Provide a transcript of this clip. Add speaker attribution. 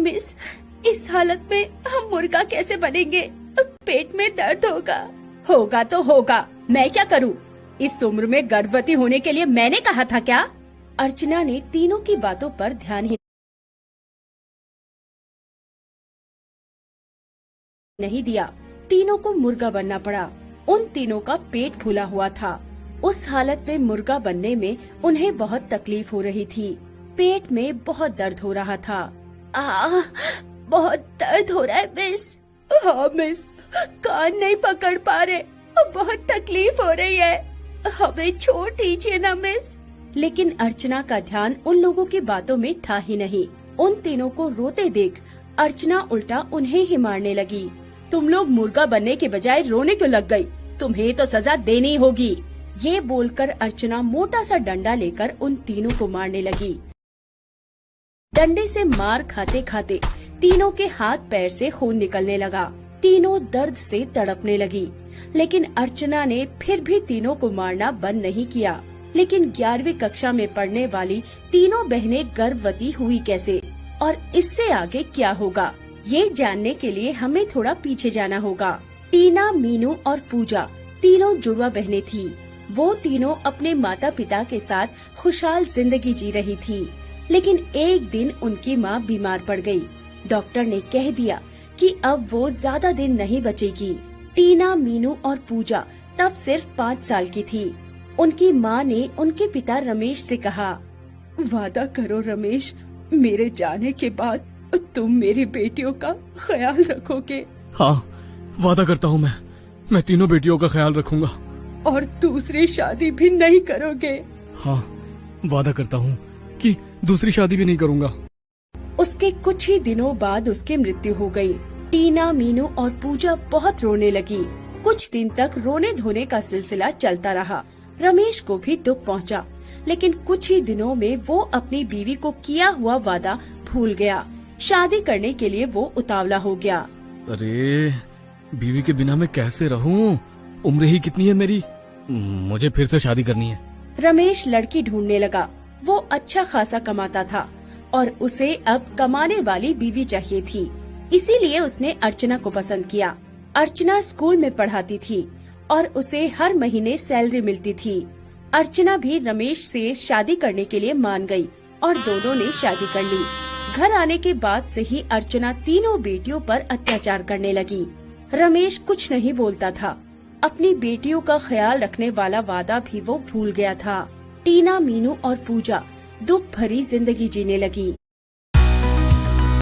Speaker 1: Miss, इस हालत में हम मुर्गा कैसे बनेंगे? पेट में दर्द होगा।
Speaker 2: होगा तो होगा, मैं क्या करूं? इस उम्र में गर्भवती होने के लिए मैंने कहा था क्या? अर्चना ने तीनों की बातों पर ध्यान ही नहीं दिया। तीनों को मुर्गा बनना पड़ा। उन तीनों का पेट फूला हुआ था। उस हालत में मुर्गा बनने में उन्हें बहुत तकलीफ हो रही थी। पेट में बहुत दर्द हो रहा था।
Speaker 1: बहुत दर्द हो रहा है मिस। हाँ मिस, कान नहीं पकड़ पा रहे, बहुत तकलीफ हो रही है, हमें छोड़ दीजिए ना मिस।
Speaker 2: लेकिन अर्चना का ध्यान उन लोगों की बातों में था ही नहीं। उन तीनों को रोते देख अर्चना उल्टा उन्हें ही मारने लगी। तुम लोग मुर्गा बनने के बजाय रोने क्यों लग गई? तुम्हें तो सजा देनी होगी। ये बोलकर अर्चना मोटा सा डंडा लेकर उन तीनों को मारने लगी। डंडे से मार खाते खाते तीनों के हाथ पैर से खून निकलने लगा। तीनों दर्द से तड़पने लगी। लेकिन अर्चना ने फिर भी तीनों को मारना बंद नहीं किया। लेकिन 11वीं कक्षा में पढ़ने वाली तीनों बहनें गर्भवती हुई कैसे और इससे आगे क्या होगा, ये जानने के लिए हमें थोड़ा पीछे जाना होगा। टीना, मीनू और पूजा तीनों जुड़वा बहनें थी। वो तीनों अपने माता पिता के साथ खुशहाल जिंदगी जी रही थी। लेकिन एक दिन उनकी माँ बीमार पड़ गई। डॉक्टर ने कह दिया कि अब वो ज्यादा दिन नहीं बचेगी। टीना, मीनू और पूजा तब सिर्फ 5 साल की थी। उनकी माँ ने उनके पिता रमेश से कहा,
Speaker 1: वादा करो रमेश, मेरे जाने के बाद तुम मेरी बेटियों का ख्याल रखोगे।
Speaker 3: हाँ, वादा करता हूँ मैं तीनों बेटियों का ख्याल रखूंगा।
Speaker 1: और दूसरी शादी भी नहीं करोगे?
Speaker 3: हाँ, वादा करता हूँ कि दूसरी शादी भी नहीं करूँगा।
Speaker 2: उसके कुछ ही दिनों बाद उसकी मृत्यु हो गई। टीना, मीनू और पूजा बहुत रोने लगी। कुछ दिन तक रोने धोने का सिलसिला चलता रहा। रमेश को भी दुख पहुंचा, लेकिन कुछ ही दिनों में वो अपनी बीवी को किया हुआ वादा भूल गया। शादी करने के लिए वो उतावला हो गया।
Speaker 3: अरे, बीवी के बिना मैं कैसे रहूं? उम्र ही कितनी है मेरी, मुझे फिर से शादी करनी है।
Speaker 2: रमेश लड़की ढूंढने लगा। वो अच्छा खासा कमाता था और उसे अब कमाने वाली बीवी चाहिए थी। इसीलिए उसने अर्चना को पसंद किया। अर्चना स्कूल में पढ़ाती थी और उसे हर महीने सैलरी मिलती थी। अर्चना भी रमेश से शादी करने के लिए मान गई और दोनों ने शादी कर ली। घर आने के बाद से ही अर्चना तीनों बेटियों पर अत्याचार करने लगी। रमेश कुछ नहीं बोलता था। अपनी बेटियों का ख्याल रखने वाला वादा भी वो भूल गया था। टीना, मीनू और पूजा दुख भरी जिंदगी जीने लगी।